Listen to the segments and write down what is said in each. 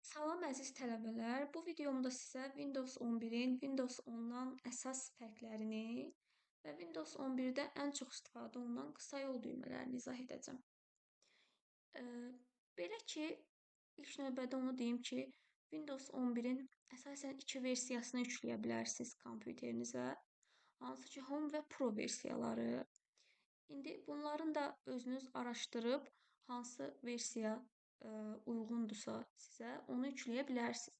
Salam əziz tələbələr, bu videomda sizə Windows 11-in Windows 10-dan əsas fərqlərini və Windows 11-də ən çox istifadə olunan qısa yol düymələrini izah edəcəm. Ə, Belə ki, ilk növbədə onu deyim ki, Windows 11-in əsasən iki versiyasını yükləyə bilərsiniz kompüterinizə, hansı ki Home və Pro versiyaları. İndi bunların da özünüz araşdırıb hansı versiya uyğundursa sizə onu yükləyə bilərsiniz.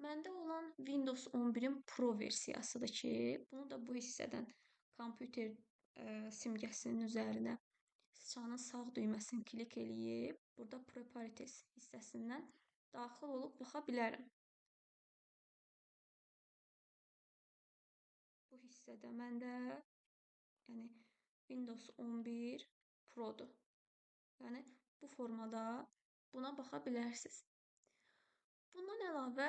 Məndə olan Windows 11-in Pro versiyasıdır ki, bunu da bu hissədən kompüter simgəsinin üzərinə sıçanın sağ düyməsini klik eləyib, burada Properties hissəsindən daxil olub baxa bilərəm. Bu hissədə məndə yəni Windows 11 Pro-dur. Yəni bu formada buna baxa bilərsiniz. Bundan əlavə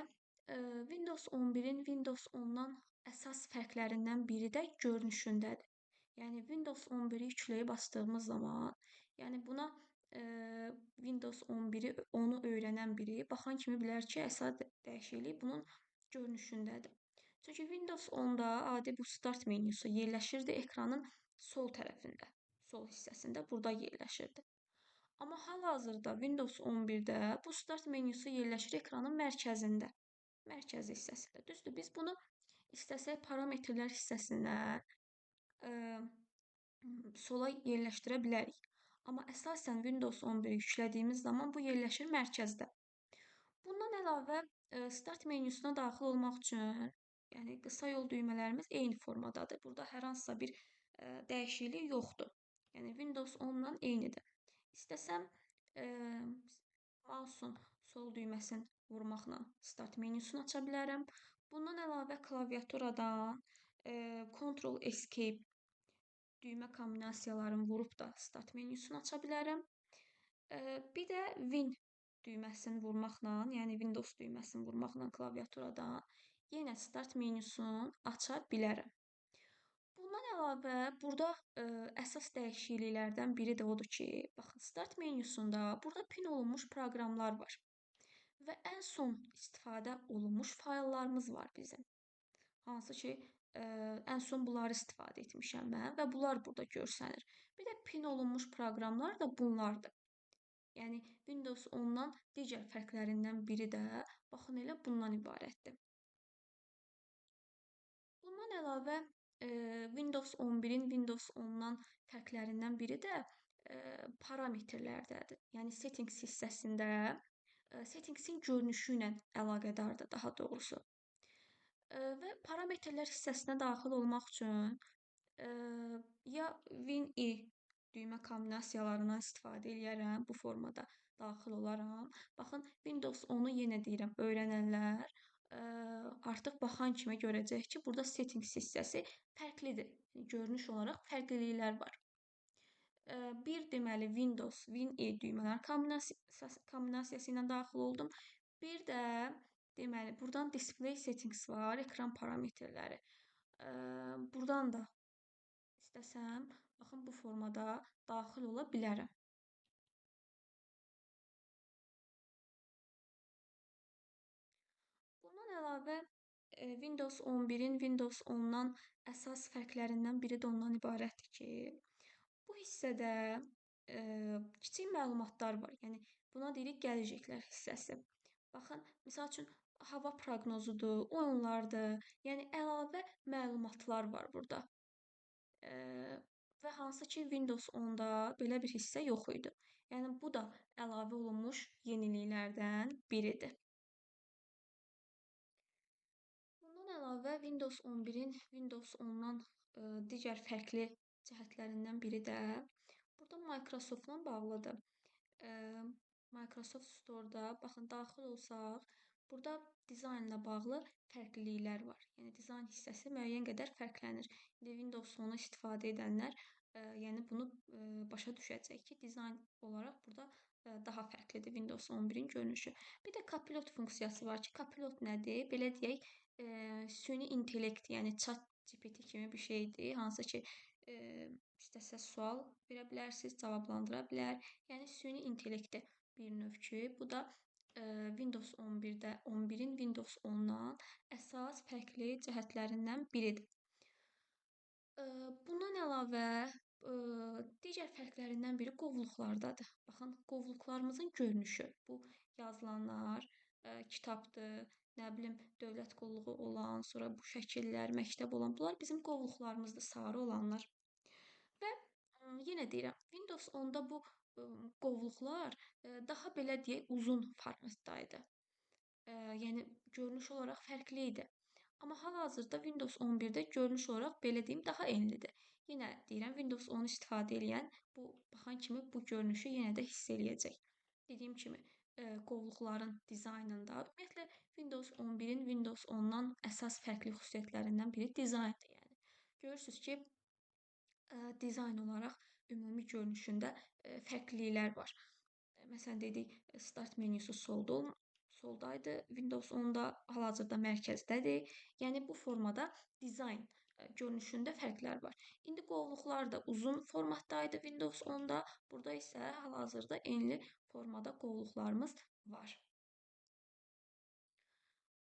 Windows 11-in Windows 10-dan əsas fərqlərindən biri də görünüşündədir. Yəni Windows 11-i yükləyib açdığımız zaman, yəni buna Windows 11-i onu öyrənən biri baxan kimi bilər ki, əsas dəyişiklik bunun görünüşündədir. Çünki Windows 10-da adi bu start menyusu yerləşirdi ekranın sol tərəfində, sol hissəsində burada yerləşirdi. Amma hal-hazırda Windows 11-də bu start menyusu yerləşir ekranın mərkəzində, mərkəzi hissəsində. Düzdür, biz bunu istəsək parametrlər hissəsindən sola yerləşdirə bilərik. Amma əsasən Windows 11-i yüklədiyimiz zaman bu yerləşir mərkəzdə. Bundan əlavə start menyusuna daxil olmaq üçün, yəni qısa yol düymələrimiz eyni formadadır. Burada hər hansısa bir dəyişiklik yoxdur. Yəni Windows 10-la eynidir. İstəsəm mouse'un sol düyməsini vurmaqla start menyusunu aça bilərəm. Bundan əlavə klaviaturadan Ctrl Escape düymə kombinasiyalarını vurub da start menyusunu aça bilərəm. Bir də Win düyməsini vurmaqla, yəni Windows düyməsini vurmaqla klaviaturadan yenə start menyusunu aça bilərəm. Bundan əlavə, burada əsas dəyişikliklərdən biri də odur ki, baxın, start menyusunda burada pin olunmuş proqramlar var və ən son istifadə olunmuş fayllarımız var bizim. Hansı ki, ən son bunları istifadə etmişəm mən və bunlar burada görsənir. Bir də pin olunmuş proqramlar da bunlardır. Yəni Windows 10-dan digər fərqlərindən biri də baxın elə bundan ibarətdir. Bundan əlavə Windows 11-in Windows 10-dan fərqlərindən biri də parametrlərdədir. Yəni settings hissəsində settingsin görünüşü ilə əlaqədardır daha doğrusu. Və parametrlər hissəsinə daxil olmaq üçün ya Win-i düymə kombinasiyalarından istifadə edərəm, bu formada daxil olaram. Baxın, Windows 10-u yenə deyirəm, öyrənənlər artıq baxan kimi görəcək ki, burada settings hissəsi fərqlidir. Görünüş olaraq fərqliliklər var. Bir deməli Windows, Win-E düymələr kombinasiyası ilə daxil oldum. Bir də deməli buradan display settings var, ekran parametrləri. Buradan da istəsəm, baxın bu formada daxil ola bilərəm. Bundan əlavə Windows 11-in Windows 10-dan əsas fərqlərindən biri də ondan ibarətdir ki, bu hissədə kiçik məlumatlar var. Yəni buna deyirik gələcəklər hissəsi. Baxın, misal üçün hava proqnozudur, oyunlardır. Yəni əlavə məlumatlar var burada. Və hansı ki Windows 10-da belə bir hissə yox idi. Yəni bu da əlavə olunmuş yeniliklərdən biridir. Bundan əlavə Windows 11-in Windows 10-dan digər fərqli cəhətlərindən biri də burada Microsoft-la bağlıdır. Microsoft Store-da baxın daxil olsaq, burada dizaynla bağlı fərqliliklər var. Yəni dizayn hissəsi müəyyən qədər fərqlənir. İndi Windows 10-u istifadə edənlər yəni bunu başa düşəcək ki, dizayn olaraq burada daha fərqlidir Windows 11-in görünüşü. Bir də Copilot funksiyası var ki, Copilot nədir? Belə deyək, süni intellekt, yəni ChatGPT kimi bir şeydir, hansı ki istəsəz sual verə bilərsiniz, cavablandıra bilər. Yəni süni intellektdir bir növ ki, bu da Windows 11-də 11-in Windows 10-dan əsas fərqli cəhətlərindən biridir. Bundan əlavə, digər fərqlərindən biri qovluqlardadır. Baxın, qovluqlarımızın görünüşü, bu yazılanlar, kitabdır, nə bilim, dövlət qulluğu olan, sonra bu şəkillər, məktəb olan, bunlar bizim qovluqlarımızdır, sarı olanlar. Və yenə deyirəm, Windows 10-da bu qovluqlar daha belə deyək, uzun formatda idi. Yəni görünüş olaraq fərqli idi. Amma hal-hazırda Windows 11-də görünüş olaraq belə deyim, daha enlidir. Yenə deyirəm, Windows 10 istifadə edən bu baxan kimi bu görünüşü yenə də hiss eləyəcək. Dediyim kimi, qovluqların dizaynında, ümumiyyətlə Windows 11-in Windows 10-dan əsas fərqli xüsusiyyətlərindən biri dizayndır, yəni. Görürsüz ki, dizayn olaraq ümumi görünüşündə fərqliliklər var. Məsələn, dedik, start menyusu soldaydı, Windows 10-da hal-hazırda mərkəzdədir. Yəni bu formada dizayn görünüşündə fərqlər var. İndi qovluqlar da uzun formatdaydı Windows 10-da, burada isə hal-hazırda enli formada qovluqlarımız var.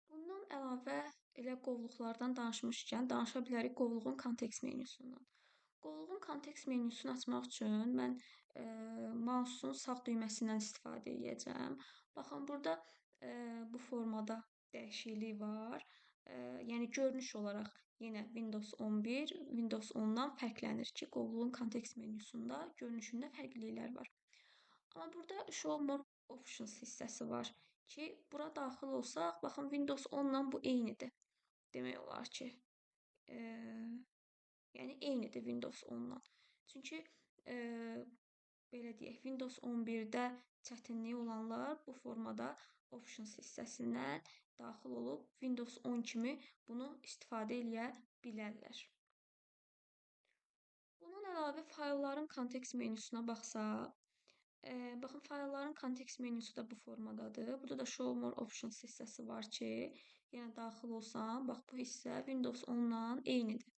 Bundan əlavə elə qovluqlardan danışmışkən danışa bilərik qovluğun kontekst menyusundan. Qovluğun kontekst menyusunu açmaq üçün mən mausun sağ düyməsindən istifadə edəcəm. Baxın, burada bu formada dəyişiklik var. Yəni görünüş olaraq yenə Windows 11 Windows 10-dan fərqlənir ki, qovluğun kontekst menyusunda görünüşündə fərqliliklər var. Amma burada Show More Options hissəsi var ki, bura daxil olsaq, baxın Windows 10-la bu eynidir. Demək olar ki, yəni eynidir Windows 10-la. Çünki belə deyək, Windows 11-də çətinliyi olanlar bu formada Options hissəsindən daxil olub Windows 10 kimi bunu istifadə eləyə bilərlər. Bundan əlavə faylların kontekst menyusuna baxsaq, baxın, faylların kontekst menyusu da bu formadadır. Burada da Show More Options hissəsi var ki, yenə daxil olsam, bax bu hissə Windows 10-la eynidir.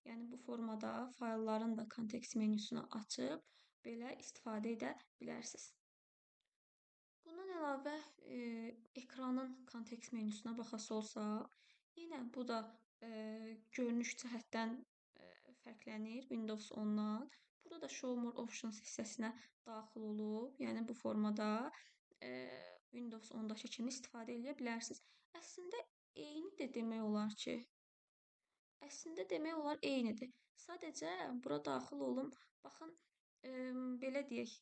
Yəni bu formada faylların da kontekst menyusunu açıb belə istifadə edə bilərsiniz. Bundan əlavə ekranın kontekst menyusuna baxası olsaq, yenə bu da görünüş cəhətdən fərqlənir Windows 10-dan. Burada da Show More Options hissəsinə daxil olub, yəni bu formada Windows 10-dakı kimi istifadə edə bilərsiniz. Əslində eynidir demək olar ki. Əslində demək olar eynidir. Sadəcə bura daxil olum. Baxın, belə deyək,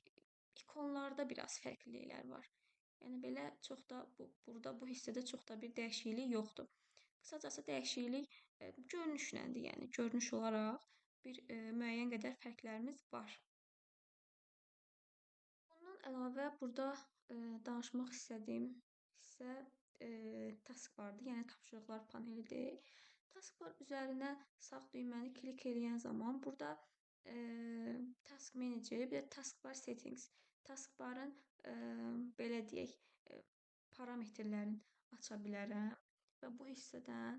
ikonlarda biraz fərqliliklər var. Yəni belə çox da burada bu hissədə çox da bir dəyişiklik yoxdur. Qısacası dəyişiklik görünüşləndir, yəni görünüş olaraq bir müəyyən qədər fərqlərimiz var. Bundan əlavə burada danışmaq istədiyim hissə taskbardır, yəni tapşırıqlar panelidir. Taskbar üzərinə sağ düyməni klik eləyən zaman burada Task Manager, bir də Taskbar Settings, taskbarın belə deyək, parametrlərini aça bilərəm və bu hissədən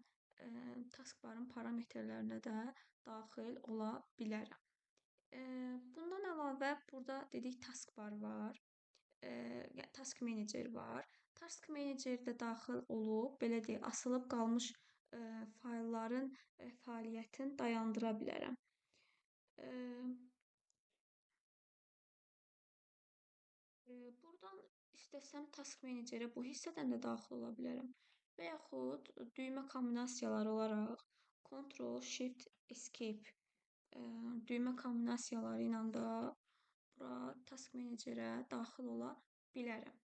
taskbarın parametrlərinə də daxil ola bilərəm. Bundan əlavə burada dedik taskbar var, yəni Task Manager var. Task Manager-də daxil olub, belə deyək, asılıb qalmış faylların fəaliyyətini dayandıra bilərəm. Buradan istəsəm Task Manager-ə bu hissədən də daxil ola bilərəm. Və yaxud düymə kombinasiyaları olaraq Ctrl, Shift, Escape düymə kombinasiyaları ilə də bura Task Manager-ə daxil ola bilərəm.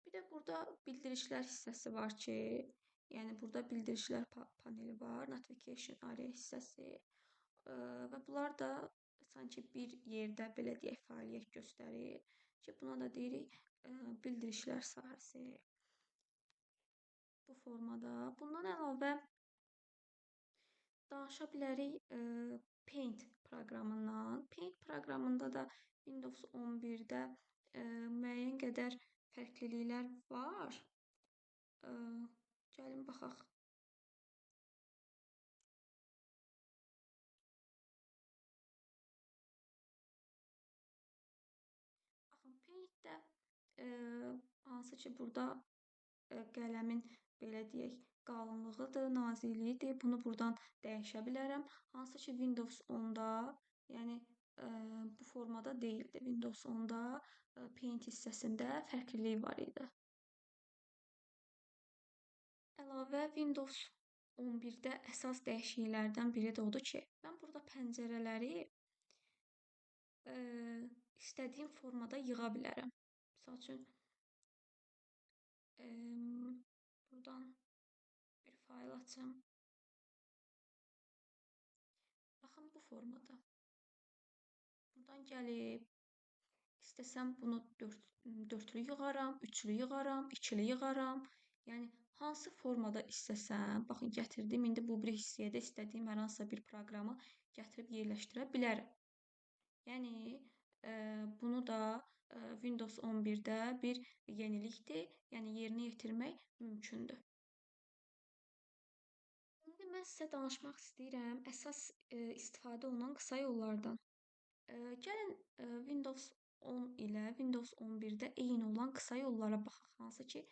Bir də burada bildirişlər hissəsi var ki, yəni burada bildirişlər paneli var, Notification Area hissəsi və bunlar da sanki bir yerdə belə deyək fəaliyyət göstərir ki, buna da deyirik bildirişlər sahəsi. Bu formada. Bundan əlavə danışa bilərik Paint proqramından. Paint proqramında da Windows 11-də müəyyən qədər fərqliliklər var. Gəlin baxaq. Baxın, Paint-də Hansı ki, burada qələmin belə deyək, qalınlığıdır, nazikliyidir. Bunu burdan dəyişə bilərəm. Hansı ki, Windows 10-da, yəni bu formada deyildi. Windows 10-da Paint hissəsində fərqlilik var idi. Əlavə Windows 11-də əsas dəyişikliklərdən biri də odur ki, mən burada pəncərələri istədiyim formada yığa bilərəm. Məsəl üçün, buradan bir fayl açım. Baxın, bu formada. Buradan gəlib, istəsəm bunu dördlü yığaram, üçlü yığaram, ikili yığaram. Yəni, hansı formada istəsəm, baxın, gətirdim. İndi bu bir hissəyə də istədiyim hər hansısa bir proqramı gətirib yerləşdirə bilərəm. Yəni, bunu da Windows 11-də bir yenilikdir. Yəni, yerinə yetirmək mümkündür. İndi mən sizə danışmaq istəyirəm əsas istifadə olunan qısa yollardan. Gəlin Windows 10 ilə Windows 11-də eyni olan qısa yollara baxaq. Hansı ki,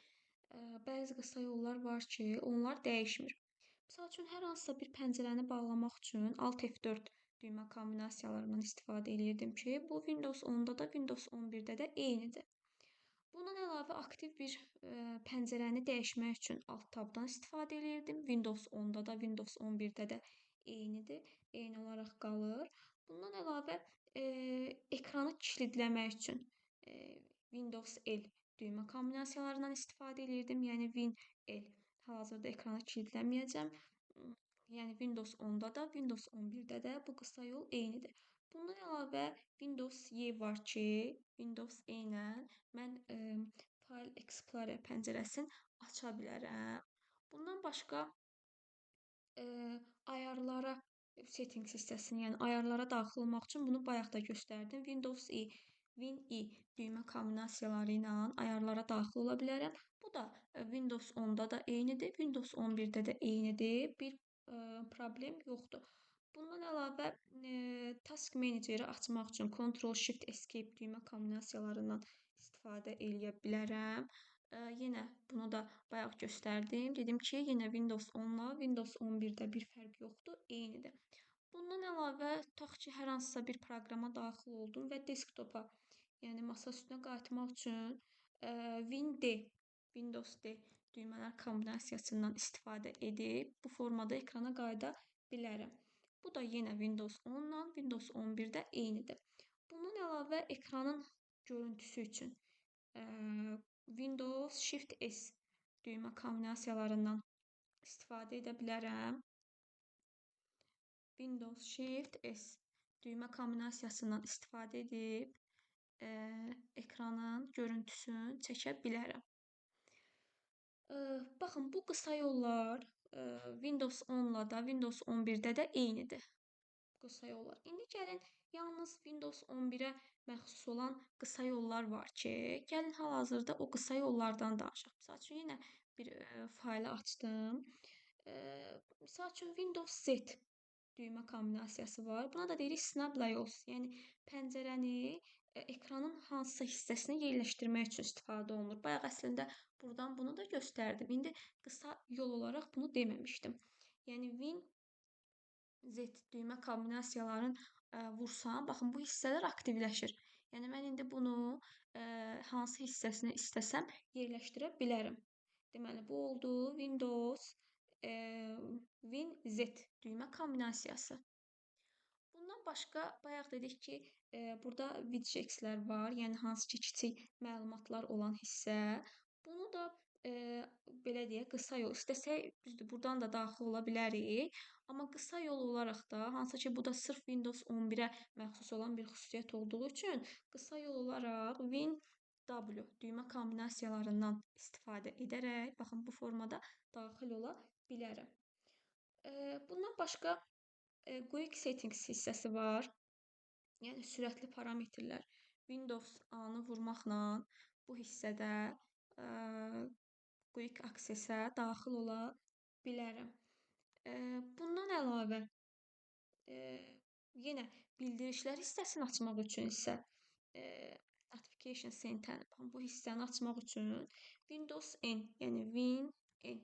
bəzi qısa yollar var ki, onlar dəyişmir. Məsəl üçün, hər hansısa bir pəncərəni bağlamaq üçün Alt F4 düymə kombinasiyalarından istifadə edirdim ki, bu Windows 10-da da, Windows 11-də də eynidir. Bundan əlavə aktiv bir pəncərəni dəyişmək üçün Alt tabdan istifadə edirdim. Windows 10-da da, Windows 11-də də eynidir, eyni olaraq qalır. Bundan əlavə ekranı kilidləmək üçün Windows L düymə kombinasiyalarından istifadə edirdim. Yəni Win L. Hal-hazırda ekranı kilidləməyəcəm. Yəni Windows 10-da da, Windows 11-də də bu qısa yol eynidir. Bundan əlavə Windows Y var ki, Windows E ilə mən File Explorer pəncərəsini aça bilərəm. Bundan başqa ayarlara settings hissəsini, yəni ayarlara daxil olmaq üçün bunu bayaq da göstərdim. Windows E, Win E düymə kombinasiyaları ilə ayarlara daxil ola bilərəm. Bu da Windows 10-da da eynidir, Windows 11-də də eynidir. Bir problem yoxdur. Bundan əlavə Task Manager-i açmaq üçün Ctrl Shift Escape düymə kombinasiyalarından istifadə edə bilərəm. Yenə bunu da bayaq göstərdim. Dedim ki, yenə Windows 10-la Windows 11-də bir fərq yoxdur, eynidir. Bundan əlavə, tutaq ki, hər hansısa bir proqrama daxil oldum və desktopa, yəni masa üstünə qayıtmaq üçün Windows D düymələr kombinasiyasından istifadə edib bu formada ekrana qayıda bilərəm. Bu da yenə Windows 10-la Windows 11-də eynidir. Bundan əlavə ekranın görüntüsü üçün Windows Shift S düymə kombinasiyalarından istifadə edə bilərəm. Windows Shift S düymə kombinasiyasından istifadə edib ekranın görüntüsünü çəkə bilərəm. Baxın, bu qısa yollar Windows 10-la da, Windows 11-də də eynidir. Qısa yollar. İndi gəlin, yalnız Windows 11-ə məxsus olan qısa yollar var ki, gəlin hal-hazırda o qısa yollardan danışaq. Məsəl üçün, yenə bir faylı açdım. Məsəl üçün, Windows Z düymə kombinasiyası var. Buna da deyirik Snap Layout. Yəni, pəncərəni ekranın hansısa hissəsinə yerləşdirmək üçün istifadə olunur. Bayaq əslində buradan bunu da göstərdim. İndi qısa yol olaraq bunu deməmişdim. Yəni Win Z düymə kombinasiyalarını vursam, baxın, bu hissələr aktivləşir. Yəni mən indi bunu hansı hissəsinə istəsəm yerləşdirə bilərəm. Deməli, bu oldu Windows Win Z düymə kombinasiyası. Bundan başqa bayaq dedik ki, burada widgetslər var, yəni hansı ki, kiçik məlumatlar olan hissə. Bunu da belə deyək, qısa yol istəsək, düzdür, buradan da daxil ola bilərik. Amma qısa yol olaraq da, hansı ki, bu da sırf Windows 11-ə məxsus olan bir xüsusiyyət olduğu üçün qısa yol olaraq WinW düymə kombinasiyalarından istifadə edərək, baxın, bu formada daxil ola bilərəm. Bundan başqa Quick Settings hissəsi var. Yəni sürətli parametrlər. Windows A-nı vurmaqla bu hissədə Quick Access-ə daxil ola bilərəm. Bundan əlavə yenə bildirişlər hissəsini açmaq üçün isə Notification Center. Baxın, bu hissəni açmaq üçün Windows N, yəni Win N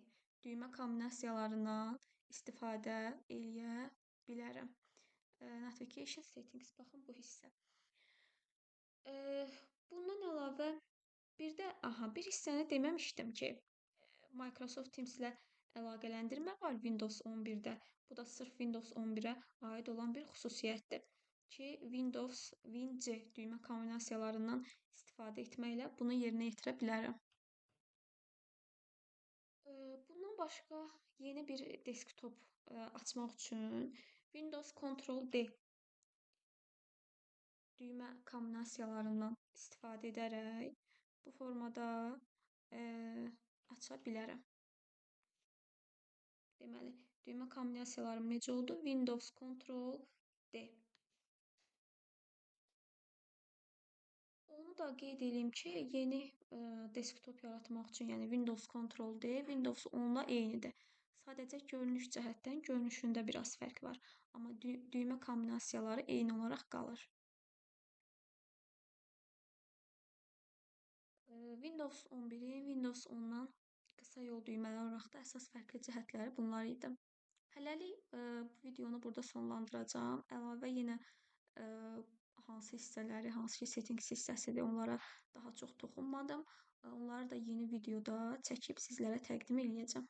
düymə kombinasiyalarından istifadə eləyə bilərəm. Notification Settings, baxın bu hissə. Bundan əlavə bir hissəni deməmişdim ki, Microsoft Teams ilə əlaqələndirmə var Windows 11-də. Bu da sırf Windows 11-ə aid olan bir xüsusiyyətdir ki, Windows Win-C düymə kombinasiyalarından istifadə etməklə bunu yerinə yetirə bilərəm. Bundan başqa yeni bir desktop açmaq üçün Windows Ctrl+D düymə kombinasiyalarından istifadə edərək bu formada aça bilərəm. Deməli, düymə kombinasiyalarım necə oldu? Windows Ctrl+D. Onu da qeyd edeyim ki, yeni desktop yaratmaq üçün, yəni Windows Ctrl+D, Windows 10-la eynidir. Sadəcə görünüş cəhətdən görünüşündə biraz fərq var. Amma düymə kombinasiyaları eyni olaraq qalır. Windows 11-in Windows 10-dan qısa yol düymələri olaraq da əsas fərqli cəhətləri bunlar idi. Hələlik bu videonu burada sonlandıracağam. Əlavə yenə hansı hissələri, hansı ki settings hissəsidir, onlara daha çox toxunmadım. Onları da yeni videoda çəkib sizlərə təqdim eləyəcəm.